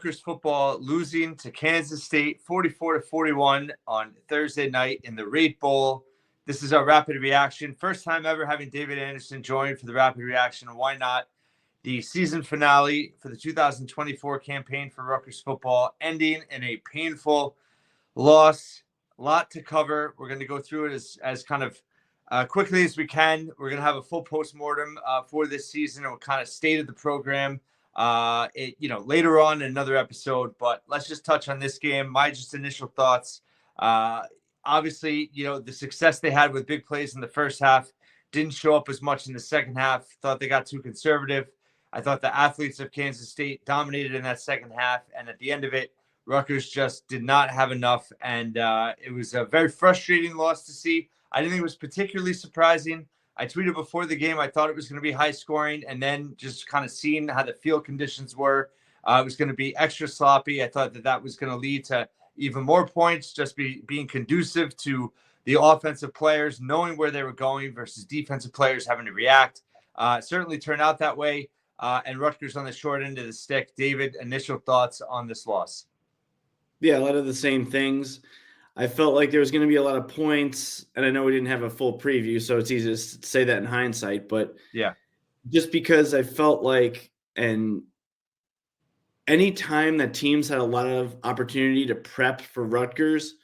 Rutgers football losing to Kansas State 44-41 on Thursday night in the Rate Bowl. This is our rapid reaction. First time ever having David Anderson join for the rapid reaction. Why not? The season finale for the 2024 campaign for Rutgers football ending in a painful loss. A lot to cover. We're going to go through it as kind of quickly as we can. We're going to have a full postmortem for this season and what kind of state of the program later on in another episode. But let's just touch on this game. My just initial thoughts. Obviously, the success they had with big plays in the first half didn't show up as much in the second half. Thought they got too conservative. I thought the athletes of Kansas State dominated in that second half. And at the end of it, Rutgers just did not have enough. And it was a very frustrating loss to see. I didn't think it was particularly surprising. I tweeted before the game, I thought it was going to be high scoring, and then just kind of seeing how the field conditions were, it was going to be extra sloppy. I thought that was going to lead to even more points, just being conducive to the offensive players knowing where they were going versus defensive players having to react. Certainly turned out that way, and Rutgers on the short end of the stick. David, initial thoughts on this loss? Yeah, a lot of the same things. I felt like there was going to be a lot of points, and I know we didn't have a full preview, so it's easy to say that in hindsight, but yeah, just because I felt like, and any time that teams had a lot of opportunity to prep for Rutgers,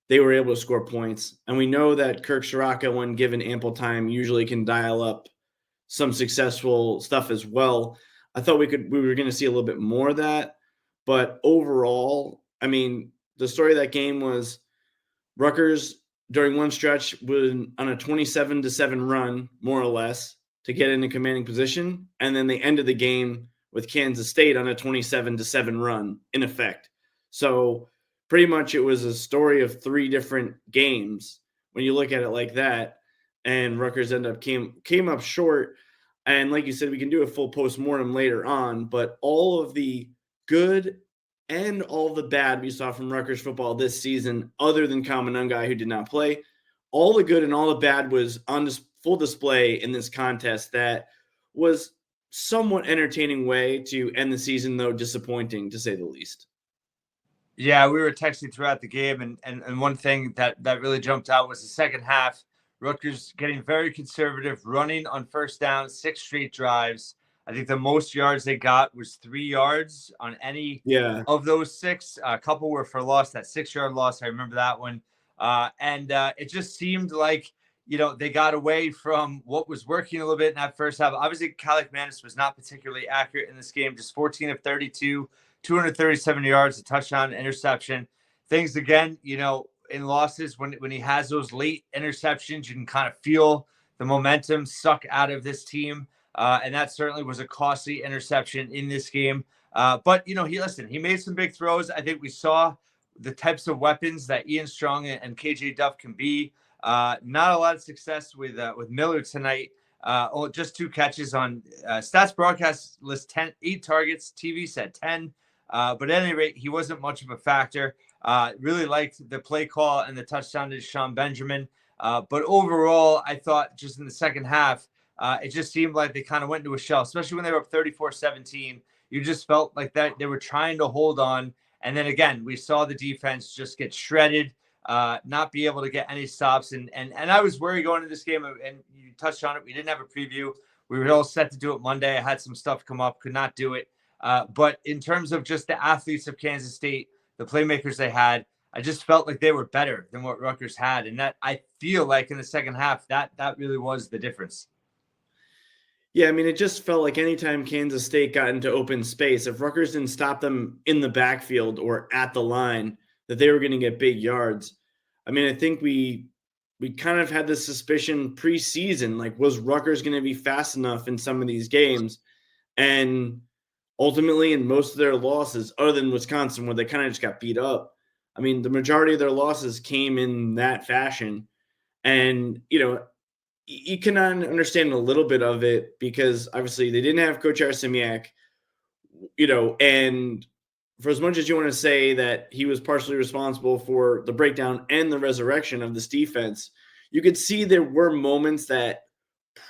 they were able to score points. And we know that Kirk Ciarrocca, when given ample time, usually can dial up some successful stuff as well. I thought we were going to see a little bit more of that, but overall, I mean, the story of that game was Rutgers, during one stretch, was on a 27-7 run, more or less, to get in a commanding position. And then they ended the game with Kansas State on a 27-7 run, in effect. So pretty much it was a story of three different games when you look at it like that. And Rutgers came up short. And like you said, we can do a full postmortem later on. But all of the good and all the bad we saw from Rutgers football this season, other than Kamanungai, who did not play, all the good and all the bad was on this full display in this contest that was somewhat entertaining way to end the season, though disappointing, to say the least. Yeah, we were texting throughout the game, and one thing that really jumped out was the second half. Rutgers getting very conservative, running on first down, 6 straight drives. I think the most yards they got was 3 yards on any of those 6. A couple were for loss. That 6-yard loss, I remember that one. And it just seemed like, they got away from what was working a little bit in that first half. Obviously, Kalik-Manis was not particularly accurate in this game, just 14 of 32, 237 yards, a touchdown, interception. Things, again, in losses, when he has those late interceptions, you can kind of feel the momentum suck out of this team. And that certainly was a costly interception in this game. But, he made some big throws. I think we saw the types of weapons that Ian Strong and KJ Duff can be. Not a lot of success with Miller tonight. Just 2 catches on stats broadcast list 8 targets. TV said 10. But at any rate, he wasn't much of a factor. Really liked the play call and the touchdown to Sean Benjamin. But overall, I thought just in the second half, it just seemed like they kind of went into a shell, especially when they were up 34-17. You just felt like that they were trying to hold on. And then again, we saw the defense just get shredded, not be able to get any stops. And I was worried going into this game, and you touched on it. We didn't have a preview. We were all set to do it Monday. I had some stuff come up, could not do it. But in terms of just the athletes of Kansas State, the playmakers they had, I just felt like they were better than what Rutgers had. And that, I feel like in the second half, that really was the difference. Yeah, I mean, it just felt like anytime Kansas State got into open space, if Rutgers didn't stop them in the backfield or at the line, that they were going to get big yards. I mean, I think we kind of had this suspicion preseason, like, was Rutgers going to be fast enough in some of these games? And ultimately, in most of their losses, other than Wisconsin, where they kind of just got beat up, I mean, the majority of their losses came in that fashion. And, you can understand a little bit of it because obviously they didn't have Coach Arseniak, and for as much as you want to say that he was partially responsible for the breakdown and the resurrection of this defense, you could see there were moments that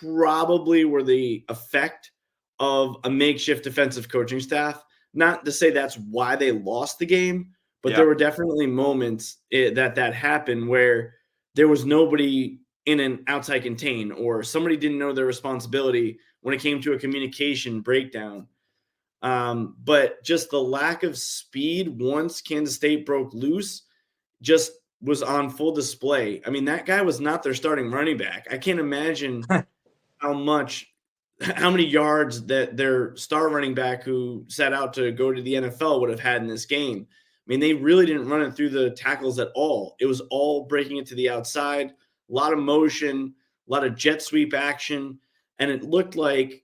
probably were the effect of a makeshift defensive coaching staff. Not to say that's why they lost the game, but Yeah. there were definitely moments that happened where there was nobody in an outside contain, or somebody didn't know their responsibility when it came to a communication breakdown. But just the lack of speed once Kansas State broke loose just was on full display. I mean, that guy was not their starting running back. I can't imagine how many yards that their star running back who set out to go to the NFL would have had in this game. I mean, they really didn't run it through the tackles at all. It was all breaking it to the outside, a lot of motion, a lot of jet sweep action. And it looked like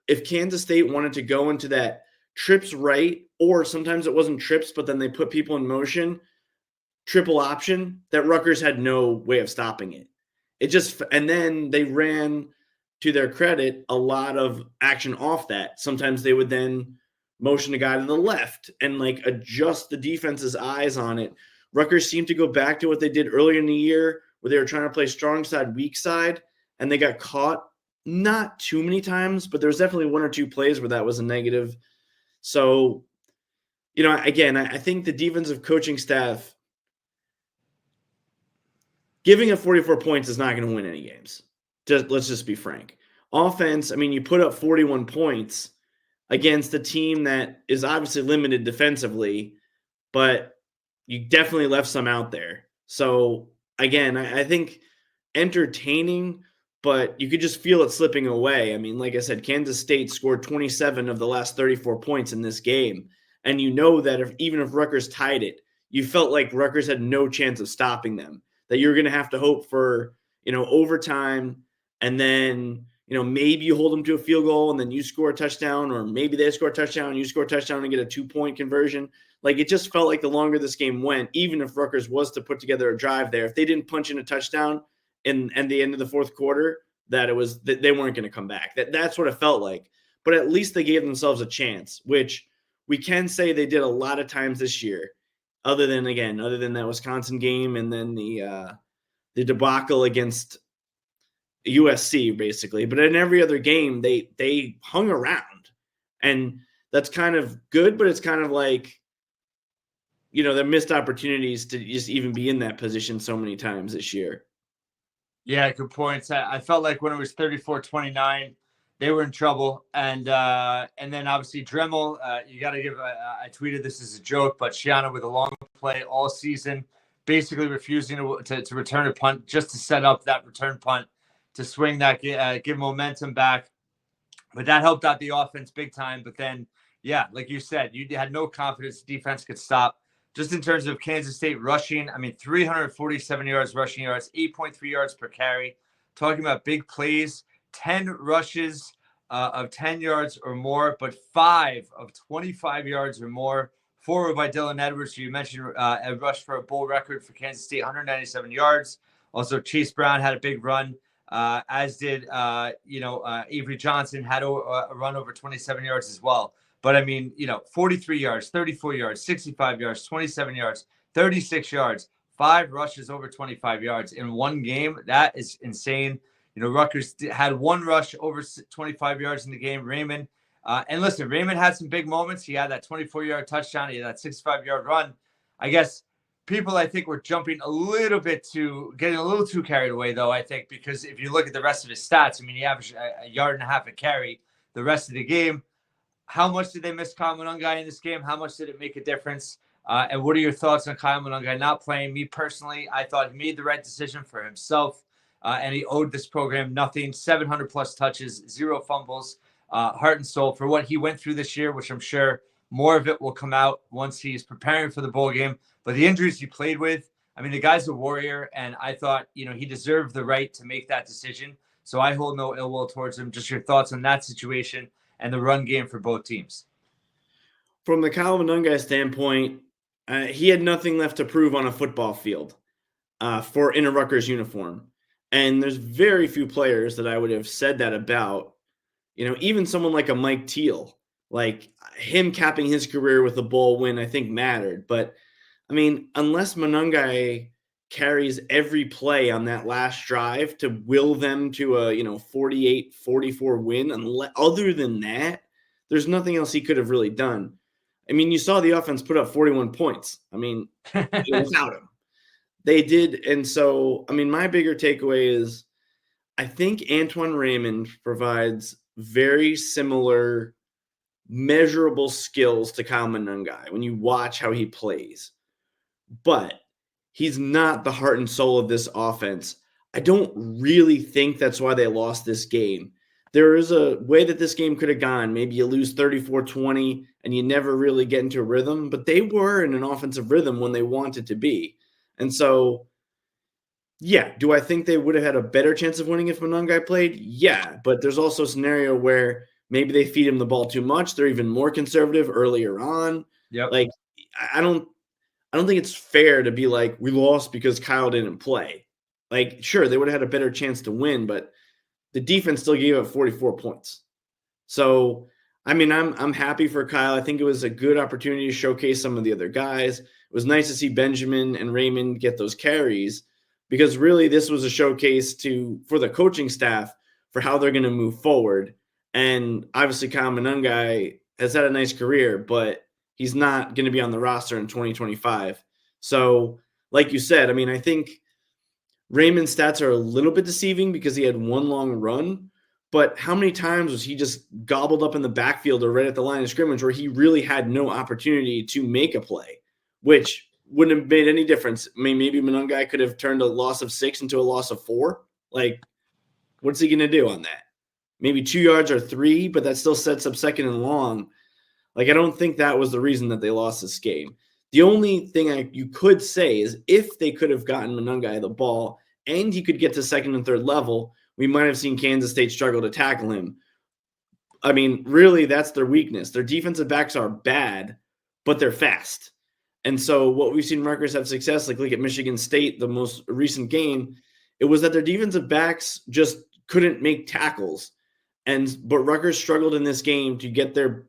if Kansas State wanted to go into that trips right, or sometimes it wasn't trips, but then they put people in motion, triple option, that Rutgers had no way of stopping it. And then they ran, to their credit, a lot of action off that. Sometimes they would then motion a guy to the left and like adjust the defense's eyes on it. Rutgers seemed to go back to what they did earlier in the year, where they were trying to play strong side, weak side, and they got caught not too many times, but there was definitely one or two plays where that was a negative. So, again, I think the defensive coaching staff, giving up 44 points is not going to win any games. Let's just be frank. Offense, I mean, you put up 41 points against a team that is obviously limited defensively, but you definitely left some out there. So, again, I think entertaining, but you could just feel it slipping away. I mean, like I said, Kansas State scored 27 of the last 34 points in this game. And you know that even if Rutgers tied it, you felt like Rutgers had no chance of stopping them, that you're going to have to hope for, overtime, and then, maybe you hold them to a field goal and then you score a touchdown, or maybe they score a touchdown and you score a touchdown and get a 2-point conversion. Like, it just felt like the longer this game went, even if Rutgers was to put together a drive there, if they didn't punch in a touchdown at the end of the fourth quarter, that they weren't going to come back. That's what it felt like. But at least they gave themselves a chance, which we can say they did a lot of times this year, other than that Wisconsin game and then the debacle against USC, basically. But in every other game, they hung around, and that's kind of good. But it's kind of like, they missed opportunities to just even be in that position so many times this year. Yeah, good points. I felt like when it was 34-29, they were in trouble. And then obviously Dremel, you got to give, I tweeted this as a joke, but Shiana with a long play all season, basically refusing to return a punt just to set up that return punt to swing that, give momentum back. But that helped out the offense big time. But then, yeah, like you said, you had no confidence the defense could stop. Just in terms of Kansas State rushing, I mean, 347 yards rushing yards, 8.3 yards per carry. Talking about big plays, 10 rushes of 10 yards or more, but 5 of 25 yards or more. 4 were by Dylan Edwards, who you mentioned a rush for a bowl record for Kansas State, 197 yards. Also, Chase Brown had a big run, as did, Avery Johnson had a run over 27 yards as well. But I mean, 43 yards, 34 yards, 65 yards, 27 yards, 36 yards, 5 rushes over 25 yards in one game. That is insane. Rutgers had 1 rush over 25 yards in the game. Raymond, and listen, Raymond had some big moments. He had that 24-yard touchdown. He had that 65-yard run. I guess people, I think, were getting a little too carried away, though, I think, because if you look at the rest of his stats, I mean, he averaged a yard and a half a carry the rest of the game. How much did they miss Kyle Monangai in this game? How much did it make a difference? And what are your thoughts on Kyle Monangai not playing? Me personally, I thought he made the right decision for himself, and he owed this program nothing. 700 plus touches, 0 fumbles, heart and soul for what he went through this year, which I'm sure more of it will come out once he's preparing for the bowl game. But the injuries he played with, I mean, the guy's a warrior, and I thought, he deserved the right to make that decision. So I hold no ill will towards him. Just your thoughts on that situation and the run game for both teams. From the Kyle Monangai standpoint, he had nothing left to prove on a football field in a Rutgers uniform. And there's very few players that I would have said that about. Even someone like a Mike Teal, like him capping his career with a bowl win, I think mattered. But, I mean, unless Monangai carries every play on that last drive to will them to a 48-44 win, other than that, there's nothing else he could have really done. I mean, you saw the offense put up 41 points. I mean, without him. They did. And so, I mean, my bigger takeaway is I think Antoine Raymond provides very similar measurable skills to Kyle Monangai when you watch how he plays. But he's not the heart and soul of this offense. I don't really think that's why they lost this game. There is a way that this game could have gone. Maybe you lose 34-20 and you never really get into a rhythm, but they were in an offensive rhythm when they wanted to be. And so, yeah, do I think they would have had a better chance of winning if Monangai played? Yeah, but there's also a scenario where maybe they feed him the ball too much. They're even more conservative earlier on. Yep. Like, I don't think it's fair to be like, we lost because Kyle didn't play. Like, sure, they would have had a better chance to win, but the defense still gave up 44 points. So, I mean, I'm happy for Kyle. I think it was a good opportunity to showcase some of the other guys. It was nice to see Benjamin and Raymond get those carries because really this was a showcase for the coaching staff for how they're going to move forward. And obviously Kyle Monangai has had a nice career, but he's not going to be on the roster in 2025. So, like you said, I mean, I think Raymond's stats are a little bit deceiving because he had one long run, but how many times was he just gobbled up in the backfield or right at the line of scrimmage where he really had no opportunity to make a play, which wouldn't have made any difference. I mean, maybe Monangai could have turned a loss of 6 into a loss of 4. Like, what's he going to do on that? Maybe 2 yards or 3, but that still sets up second and long. Like, I don't think that was the reason that they lost this game. The only thing you could say is if they could have gotten Monangai the ball and he could get to second and third level, we might have seen Kansas State struggle to tackle him. I mean, really, that's their weakness. Their defensive backs are bad, but they're fast. And so what we've seen Rutgers have success, like look at Michigan State, the most recent game, it was that their defensive backs just couldn't make tackles. But Rutgers struggled in this game to get their,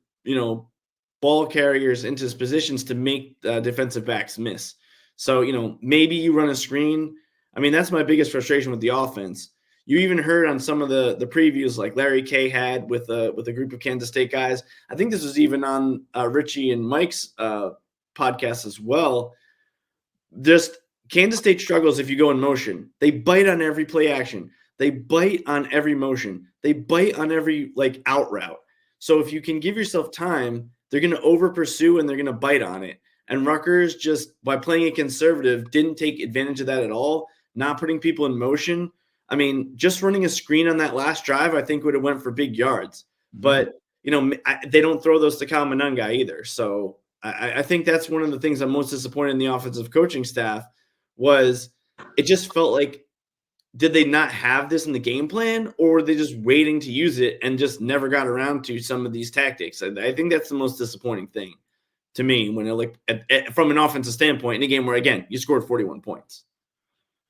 ball carriers into positions to make defensive backs miss. So, maybe you run a screen. I mean, that's my biggest frustration with the offense. You even heard on some of the previews like Larry Kay had with a group of Kansas State guys. I think this was even on Richie and Mike's podcast as well. Just Kansas State struggles if you go in motion. They bite on every play action. They bite on every motion. They bite on every out route. So if you can give yourself time, they're going to over pursue and they're going to bite on it. And Rutgers just by playing it conservative didn't take advantage of that at all. Not putting people in motion. I mean, just running a screen on that last drive, I think would have went for big yards. But they don't throw those to Kyle Monangai either. So I think that's one of the things I'm most disappointed in the offensive coaching staff was it just felt like, did they not have this in the game plan or were they just waiting to use it and just never got around to some of these tactics? I think that's the most disappointing thing to me when from an offensive standpoint in a game where, again, you scored 41 points.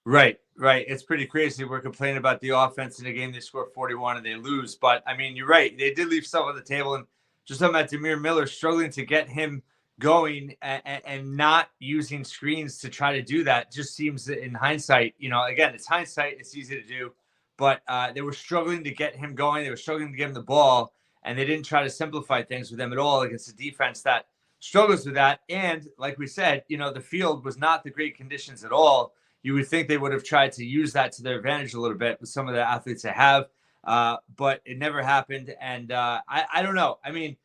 Right. It's pretty crazy. We're complaining about the offense in a game they score 41 and they lose. But, I mean, you're right. They did leave stuff on the table. And just talking about Demir Miller struggling to get him going and not using screens to try to do that just seems in hindsight, again, it's hindsight. It's easy to do. But they were struggling to get him going. They were struggling to get him the ball. And they didn't try to simplify things with them at all against a defense that struggles with that. And like we said, the field was not the great conditions at all. You would think they would have tried to use that to their advantage a little bit with some of the athletes they have, but it never happened. And I don't know. I mean,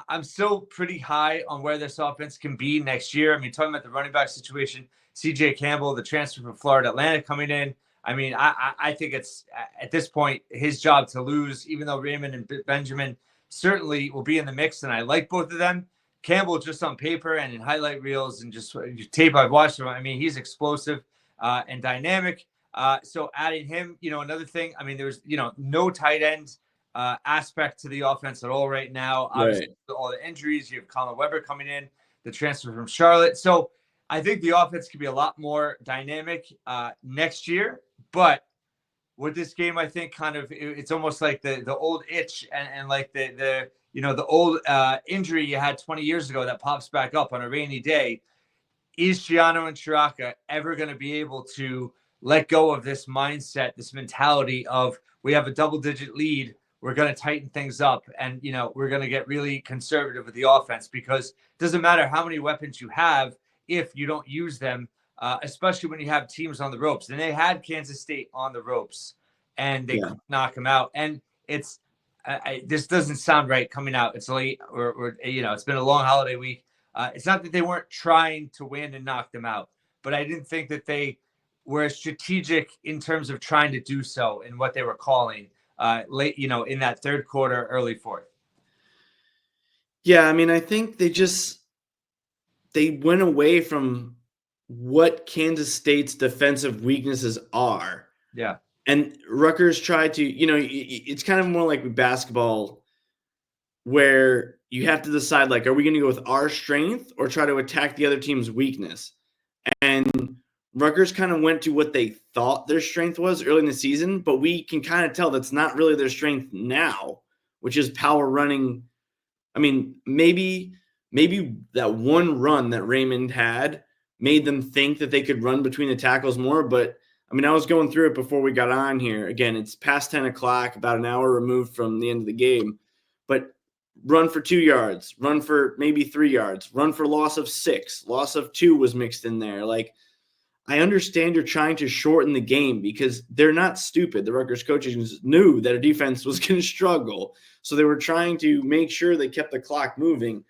I'm still pretty high on where this offense can be next year. I mean, talking about the running back situation, CJ Campbell, the transfer from Florida Atlantic coming in. I mean, I think it's at this point his job to lose, even though Raymond and Benjamin certainly will be in the mix. And I like both of them. Campbell, just on paper and in highlight reels and just tape I've watched him, I mean, he's explosive and dynamic. So adding him, another thing, I mean, there's, no tight end aspect to the offense at all right now. Obviously, all the injuries, you have Colin Weber coming in, the transfer from Charlotte. So I think the offense could be a lot more dynamic next year. But with this game, I think it's almost like the old itch and like the old injury you had 20 years ago that pops back up on a rainy day. Is Gianno and Chiraka ever going to be able to let go of this mindset, this mentality of we have a double-digit lead, we're going to tighten things up, and we're going to get really conservative with the offense, because it doesn't matter how many weapons you have if you don't use them, especially when you have teams on the ropes. And they had Kansas State on the ropes, and they Yeah. couldn't knock them out. And it's this doesn't sound right coming out. It's late, or it's been a long holiday week. It's not that they weren't trying to win and knock them out, but I didn't think that they were strategic in terms of trying to do so in what they were calling late, in that third quarter, early fourth. Yeah, I mean, I think they went away from what Kansas State's defensive weaknesses are. Yeah. And Rutgers tried to, it's kind of more like basketball, where you have to decide, like, are we going to go with our strength or try to attack the other team's weakness? And Rutgers kind of went to what they thought their strength was early in the season, but we can kind of tell that's not really their strength now, which is power running. I mean, maybe that one run that Raymond had made them think that they could run between the tackles more. But I mean, I was going through it before we got on here. Again, it's past 10 o'clock, about an hour removed from the end of the game. But run for 2 yards, run for maybe 3 yards, run for loss of 6, loss of 2 was mixed in there. Like, I understand you're trying to shorten the game because they're not stupid. The Rutgers coaches knew that a defense was going to struggle. So they were trying to make sure they kept the clock moving.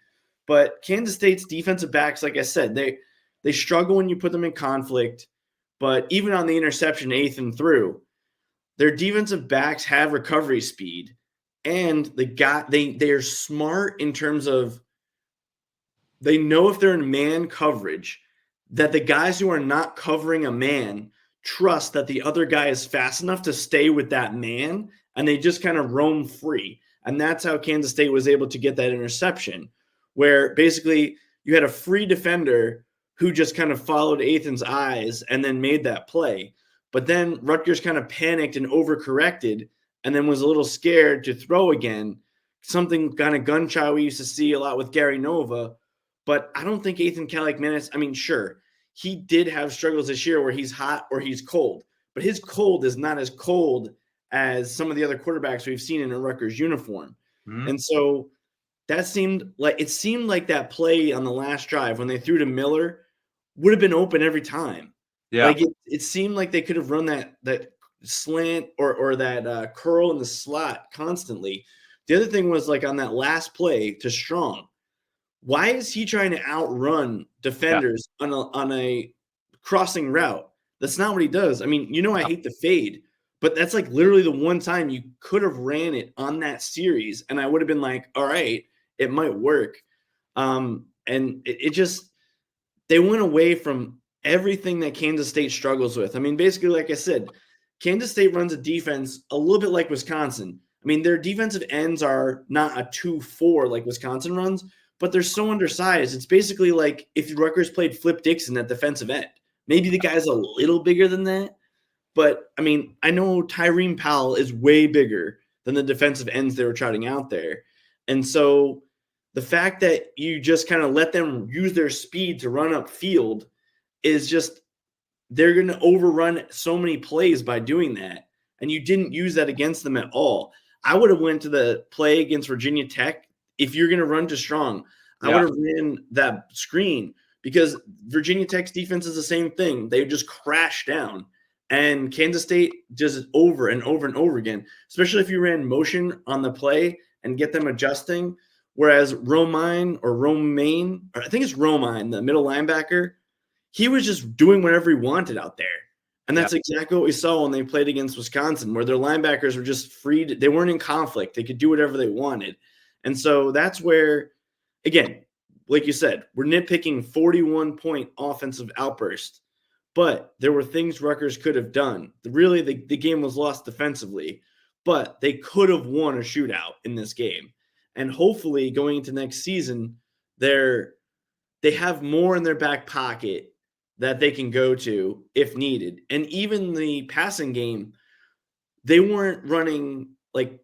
But Kansas State's defensive backs, like I said, they struggle when you put them in conflict. But even on the interception, eighth and through, their defensive backs have recovery speed. And they're smart in terms of they know if they're in man coverage, that the guys who are not covering a man trust that the other guy is fast enough to stay with that man, and they just kind of roam free. And that's how Kansas State was able to get that interception, where basically you had a free defender who just kind of followed Athan's eyes and then made that play. But then Rutgers kind of panicked and overcorrected and then was a little scared to throw again, something kind of gun shy we used to see a lot with Gary Nova. But I don't think Ethan Kaliakmanis, I mean, sure, he did have struggles this year where he's hot or he's cold, but his cold is not as cold as some of the other quarterbacks we've seen in a Rutgers uniform. Mm-hmm. And so it seemed like that play on the last drive when they threw to Miller would have been open every time. Yeah. Like it seemed like they could have run that slant or that curl in the slot constantly. The other thing was, like, on that last play to Strong, why is he trying to outrun defenders on a crossing route? That's not what he does. I mean, I hate the fade, but that's like literally the one time you could have ran it on that series, and I would have been like, all right, it might work. And it just, they went away from everything that Kansas State struggles with. I mean, basically, like I said, Kansas State runs a defense a little bit like Wisconsin. I mean, their defensive ends are not a 2-4 like Wisconsin runs, but they're so undersized. It's basically like if Rutgers played Flip Dixon at defensive end. Maybe the guy's a little bigger than that, but I mean, I know Tyreen Powell is way bigger than the defensive ends they were trotting out there. And so the fact that you just kind of let them use their speed to run up field is just, they're going to overrun so many plays by doing that. And you didn't use that against them at all. I would have went to the play against Virginia Tech. If you're going to run to Strong, I would have ran that screen, because Virginia Tech's defense is the same thing. They just crash down. And Kansas State does it over and over and over again, especially if you ran motion on the play and get them adjusting. Whereas Romain, I think it's Romain, the middle linebacker, he was just doing whatever he wanted out there. And that's exactly what we saw when they played against Wisconsin, where their linebackers were just free. They weren't in conflict. They could do whatever they wanted. And so that's where, again, like you said, we're nitpicking 41-point offensive outburst. But there were things Rutgers could have done. Really, the game was lost defensively, but they could have won a shootout in this game. And hopefully going into next season, they have more in their back pocket that they can go to if needed. And even the passing game, they weren't running like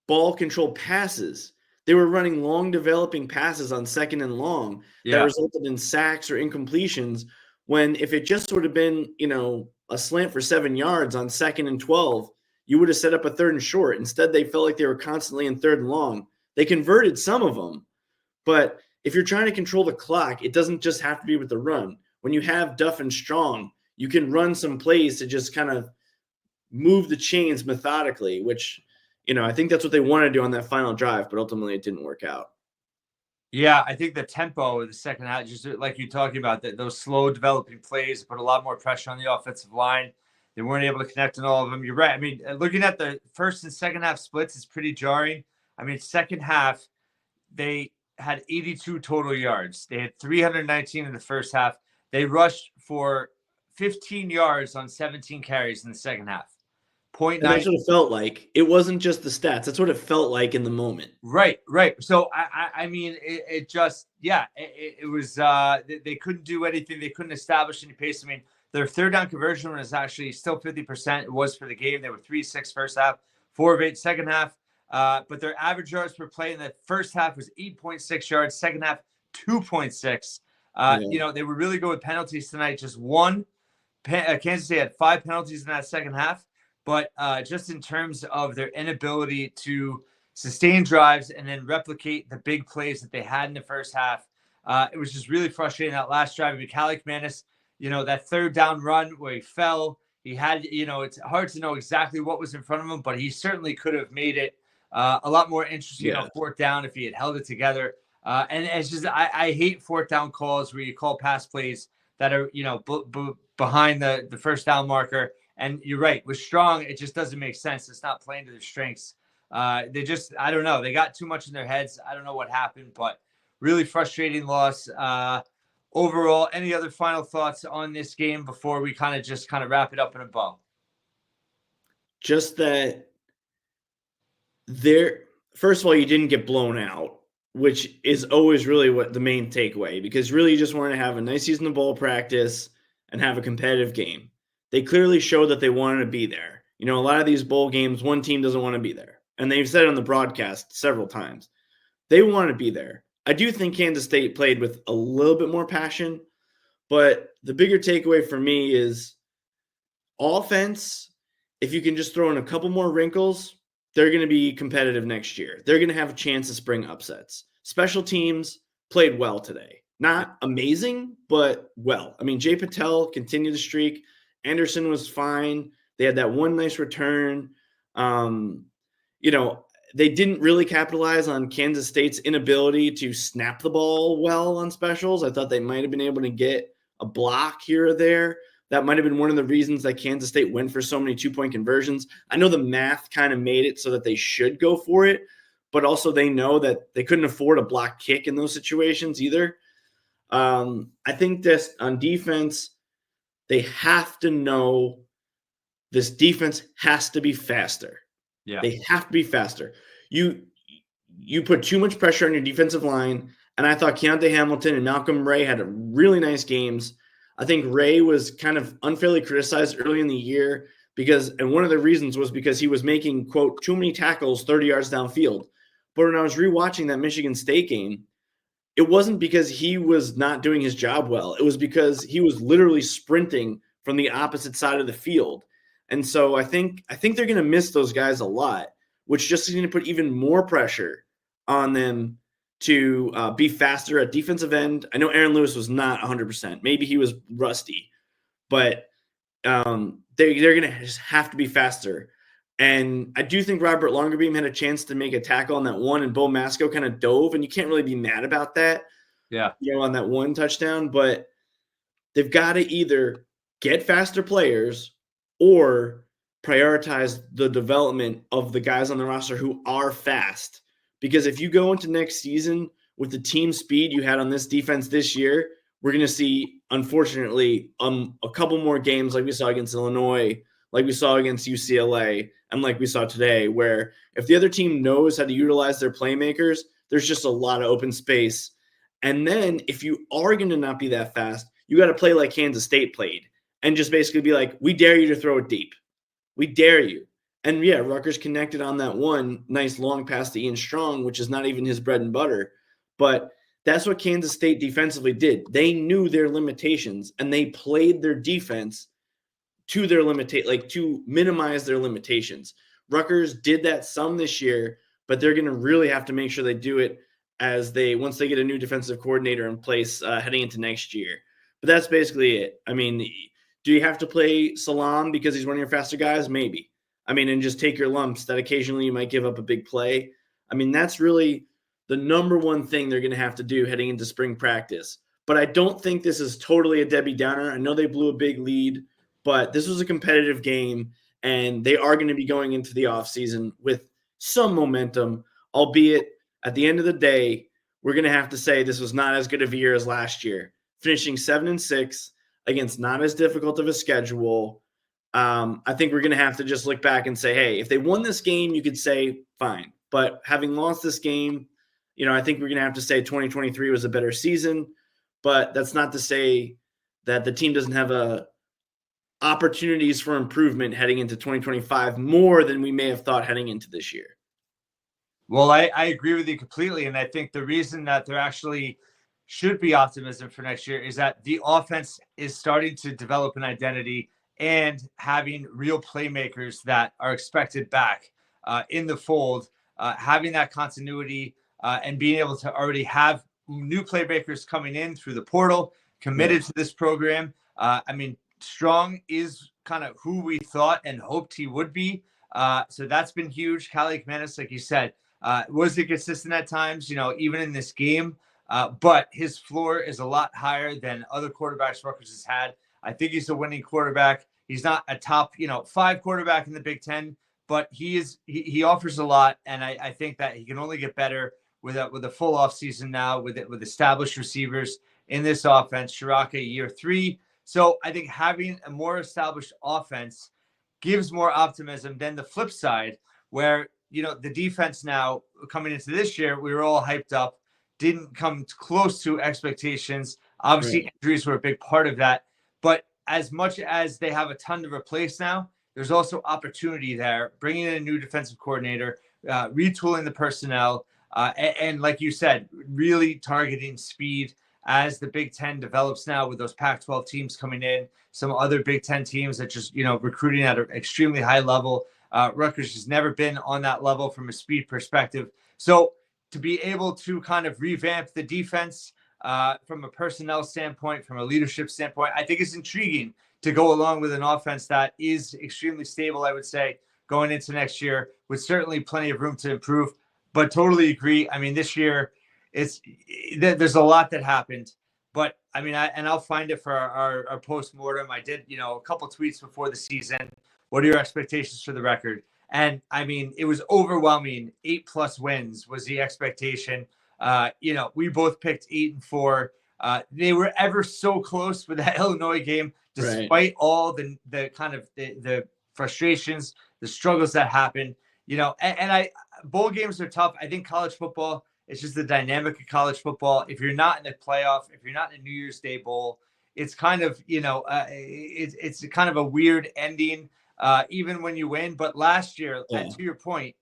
ball control passes. They were running long developing passes on second and long that resulted in sacks or incompletions, when if it just would have been, a slant for 7 yards on 2nd and 12, you would have set up a 3rd and short. Instead, they felt like they were constantly in 3rd and long. They converted some of them, but if you're trying to control the clock, it doesn't just have to be with the run. When you have Duff and Strong, you can run some plays to just kind of move the chains methodically, which, I think that's what they wanted to do on that final drive, but ultimately it didn't work out. Yeah, I think the tempo of the second half, just like you're talking about, that those slow developing plays put a lot more pressure on the offensive line. They weren't able to connect on all of them. You're right. I mean, looking at the first and second half splits is pretty jarring. I mean, second half, they had 82 total yards. They had 319 in the first half. They rushed for 15 yards on 17 carries in the second half. And that's what it felt like. It wasn't just the stats. That's what it felt like in the moment. Right. So I mean, it just, yeah, it was. They couldn't do anything. They couldn't establish any pace. I mean, their third down conversion was actually still 50%. It was for the game. They were 3-6 first half, 4 of 8 second half. But their average yards per play in the first half was 8.6 yards. Second half, 2.6. They were really good with penalties tonight. Just one. Kansas City had 5 penalties in that second half. But just in terms of their inability to sustain drives and then replicate the big plays that they had in the first half, it was just really frustrating. That last drive, Mikalik Manis, that third down run where he fell, he had, it's hard to know exactly what was in front of him, but he certainly could have made it a lot more interesting on fourth down if he had held it together. And it's just, I hate fourth down calls where you call pass plays that are, behind the first down marker. And you're right, with Strong, it just doesn't make sense. It's not playing to their strengths. They just, I don't know. They got too much in their heads. I don't know what happened, but really frustrating loss. Overall, any other final thoughts on this game before we kind of wrap it up in a bow? Just that first of all, you didn't get blown out, which is always really what the main takeaway, because really you just want to have a nice season of ball practice and have a competitive game. They clearly showed that they wanted to be there. A lot of these bowl games, one team doesn't want to be there. And they've said it on the broadcast several times. They want to be there. I do think Kansas State played with a little bit more passion, but the bigger takeaway for me is offense, if you can just throw in a couple more wrinkles, they're going to be competitive next year. They're going to have a chance to spring upsets. Special teams played well today. Not amazing, but well. I mean, Jay Patel continued the streak. Anderson was fine. They had that one nice return. They didn't really capitalize on Kansas State's inability to snap the ball well on specials. I thought they might have been able to get a block here or there. That might have been one of the reasons that Kansas State went for so many 2-point conversions. I know the math kind of made it so that they should go for it, but also they know that they couldn't afford a block kick in those situations either. I think this on defense, they have to know this defense has to be faster. Yeah. They have to be faster. You put too much pressure on your defensive line, and I thought Keontae Hamilton and Malcolm Ray had really nice games. I think Ray was kind of unfairly criticized early in the year and one of the reasons was because he was making, quote, too many tackles 30 yards downfield. But when I was rewatching that Michigan State game, it wasn't because he was not doing his job well. It was because he was literally sprinting from the opposite side of the field. And so I think they're going to miss those guys a lot, which just is going to put even more pressure on them to be faster at defensive end. I know Aaron Lewis was not 100%. Maybe he was rusty, but they're going to just have to be faster. And I do think Robert Longerbeam had a chance to make a tackle on that one, and Bo Masco kind of dove, and you can't really be mad about that. Yeah. On that one touchdown, but they've got to either get faster players or prioritize the development of the guys on the roster who are fast. Because if you go into next season with the team speed you had on this defense this year, we're going to see, unfortunately, a couple more games like we saw against Illinois, like we saw against UCLA, and like we saw today, where if the other team knows how to utilize their playmakers, there's just a lot of open space. And then if you are going to not be that fast, you got to play like Kansas State played and just basically be like, we dare you to throw it deep. We dare you. And yeah, Rutgers connected on that one nice long pass to Ian Strong, which is not even his bread and butter. But that's what Kansas State defensively did. They knew their limitations, and they played their defense to their to minimize their limitations. Rutgers did that some this year, but they're going to really have to make sure they do it once they get a new defensive coordinator in place heading into next year. But that's basically it. I mean, do you have to play Salam because he's one of your faster guys? Maybe. I mean, and just take your lumps that occasionally you might give up a big play. I mean, that's really the number one thing they're going to have to do heading into spring practice. But I don't think this is totally a Debbie Downer. I know they blew a big lead, but this was a competitive game, and they are going to be going into the offseason with some momentum, albeit at the end of the day, we're going to have to say this was not as good of a year as last year. Finishing 7-6 against not as difficult of a schedule. I think we're going to have to just look back and say, hey, if they won this game, you could say fine. But having lost this game, I think we're going to have to say 2023 was a better season. But that's not to say that the team doesn't have opportunities for improvement heading into 2025 more than we may have thought heading into this year. Well, I agree with you completely. And I think the reason that there actually should be optimism for next year is that the offense is starting to develop an identity and having real playmakers that are expected back in the fold, having that continuity and being able to already have new playmakers coming in through the portal, committed to this program. I mean, Strong is kind of who we thought and hoped he would be. So that's been huge. Cali Kmanis, like you said, was consistent at times, even in this game. But his floor is a lot higher than other quarterbacks Rutgers has had. I think he's a winning quarterback. He's not a top, 5 quarterback in the Big Ten, but he offers a lot. And I think that he can only get better with a full offseason now with established receivers in this offense. Shiraka, year 3. So I think having a more established offense gives more optimism than the flip side, where, the defense now coming into this year, we were all hyped up, didn't come close to expectations. Obviously, injuries were a big part of that. But as much as they have a ton to replace now, there's also opportunity there, bringing in a new defensive coordinator, retooling the personnel, and like you said, really targeting speed as the Big Ten develops now with those Pac-12 teams coming in, some other Big Ten teams that just, recruiting at an extremely high level. Rutgers has never been on that level from a speed perspective. So to be able to kind of revamp the defense from a personnel standpoint, from a leadership standpoint, I think it's intriguing to go along with an offense that is extremely stable, I would say, going into next year, with certainly plenty of room to improve. But totally agree. I mean, this year, there's a lot that happened. But I mean, I'll find it for our post-mortem. I did, a couple tweets before the season. What are your expectations for the record? And I mean, it was overwhelming. 8+ wins was the expectation. We both picked 8-4. They were ever so close with that Illinois game, despite all the kind of the frustrations, the struggles that happened. Bowl games are tough. I think college football, it's just the dynamic of college football. If you're not in the playoff, if you're not in a New Year's Day bowl, it's kind of, it's kind of a weird ending, even when you win. But last year, and to your point,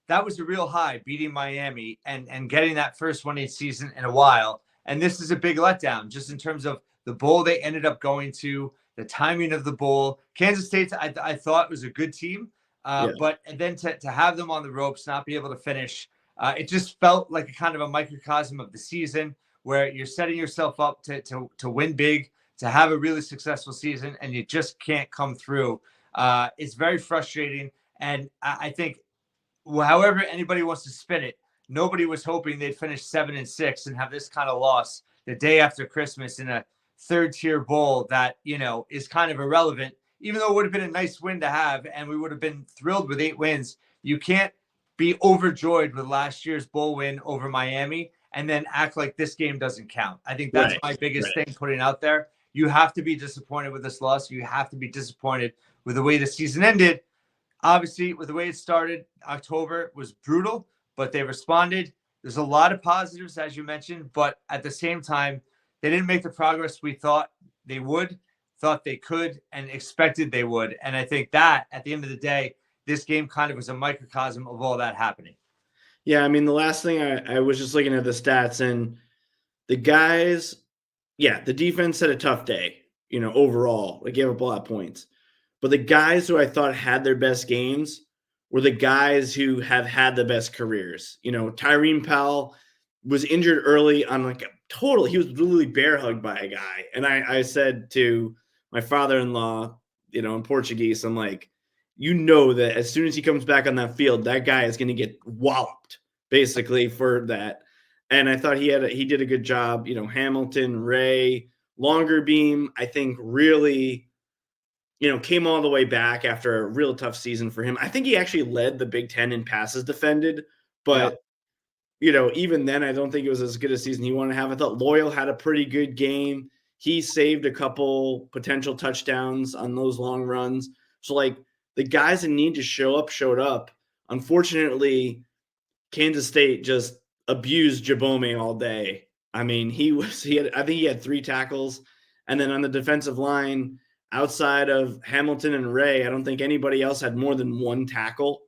that was a real high, beating Miami and getting that first 1-8 season in a while. And this is a big letdown just in terms of the bowl they ended up going to, the timing of the bowl. Kansas State, I thought was a good team. But then to have them on the ropes, not be able to finish, it just felt like a kind of a microcosm of the season where you're setting yourself up to win big, to have a really successful season, and you just can't come through. It's very frustrating. And I think, however anybody wants to spin it, nobody was hoping they'd finish 7-6 and have this kind of loss the day after Christmas in a third-tier bowl that, is kind of irrelevant. Even though it would have been a nice win to have, and we would have been thrilled with 8 wins, you can't be overjoyed with last year's bowl win over Miami and then act like this game doesn't count. I think that's my biggest thing putting out there. You have to be disappointed with this loss. You have to be disappointed with the way the season ended. Obviously, with the way it started, October was brutal, but they responded. There's a lot of positives, as you mentioned, but at the same time, they didn't make the progress we thought they would, thought they could, and expected they would. And I think that, at the end of the day, this game kind of was a microcosm of all that happening. Yeah, I mean, the last thing I was just looking at the stats, and the guys, the defense had a tough day, overall. They gave up a lot of points. but the guys who I thought had their best games were the guys who have had the best careers. Tyreen Powell was injured early on he was literally bear hugged by a guy. And I said to my father-in-law, in Portuguese, I'm like, that as soon as he comes back on that field, that guy is going to get walloped basically for that. And I thought he did a good job. Hamilton, Ray, Longer Beam, I think really, came all the way back after a real tough season for him. I think he actually led the Big Ten in passes defended, but even then, I don't think it was as good a season he wanted to have. I thought Loyal had a pretty good game. He saved a couple potential touchdowns on those long runs. So, the guys that need to show up showed up. Unfortunately, Kansas State just abused Jabome all day. I mean, I think he had 3 tackles. And then on the defensive line, outside of Hamilton and Ray, I don't think anybody else had more than 1 tackle,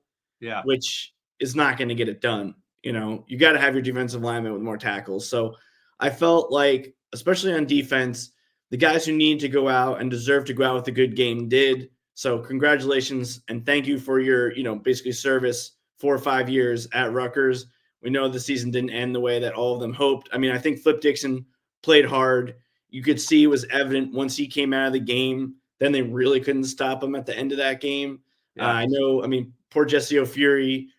which is not going to get it done. You got to have your defensive lineman with more tackles. So I felt like, especially on defense, the guys who need to go out and deserve to go out with a good game did. So congratulations and thank you for your, basically service 4 or 5 years at Rutgers. We know the season didn't end the way that all of them hoped. I mean, I think Flip Dixon played hard. You could see it was evident once he came out of the game. Then they really couldn't stop him at the end of that game. I know, poor Jesse O'Fury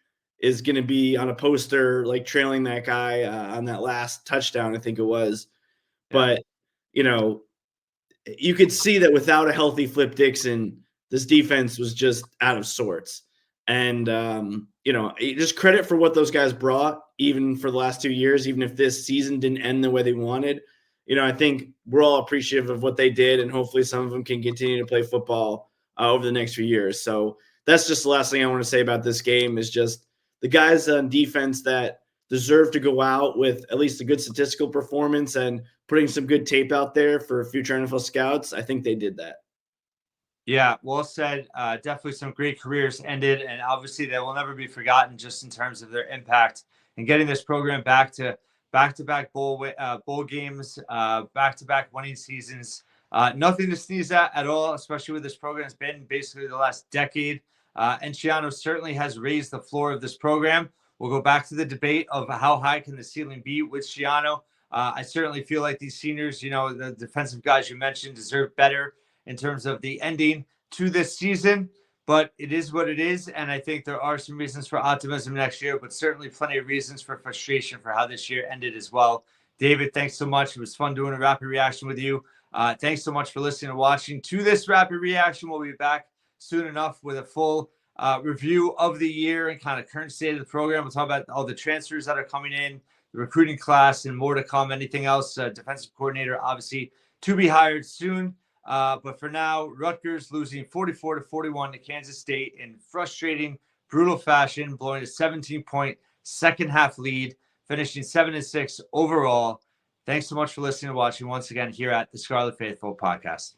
is going to be on a poster, trailing that guy on that last touchdown, I think it was. But, you could see that without a healthy Flip Dixon, this defense was just out of sorts. And, just credit for what those guys brought, even for the last 2 years, even if this season didn't end the way they wanted. I think we're all appreciative of what they did, and hopefully some of them can continue to play football over the next few years. So that's just the last thing I want to say about this game is just the guys on defense that deserve to go out with at least a good statistical performance and putting some good tape out there for future NFL scouts. I think they did that. Yeah, well said. Definitely some great careers ended, and obviously they will never be forgotten just in terms of their impact and getting this program back to back-to-back bowl games, back-to-back winning seasons. Nothing to sneeze at all, especially with this program. It's been basically the last decade. And Schiano certainly has raised the floor of this program. We'll go back to the debate of how high can the ceiling be with Schiano. I certainly feel like these seniors, the defensive guys you mentioned, deserve better in terms of the ending to this season, but it is what it is. And I think there are some reasons for optimism next year, but certainly plenty of reasons for frustration for how this year ended as well. David, thanks so much. It was fun doing a rapid reaction with you. Thanks so much for listening and watching to this rapid reaction. We'll be back soon enough with a full review of the year and kind of current state of the program. We'll talk about all the transfers that are coming in, the recruiting class, and more to come. Anything else, defensive coordinator, obviously, to be hired soon. But for now, Rutgers losing 44-41 to Kansas State in frustrating, brutal fashion, blowing a 17-point second half lead, finishing 7-6 overall. Thanks so much for listening and watching once again here at the Scarlet Faithful podcast.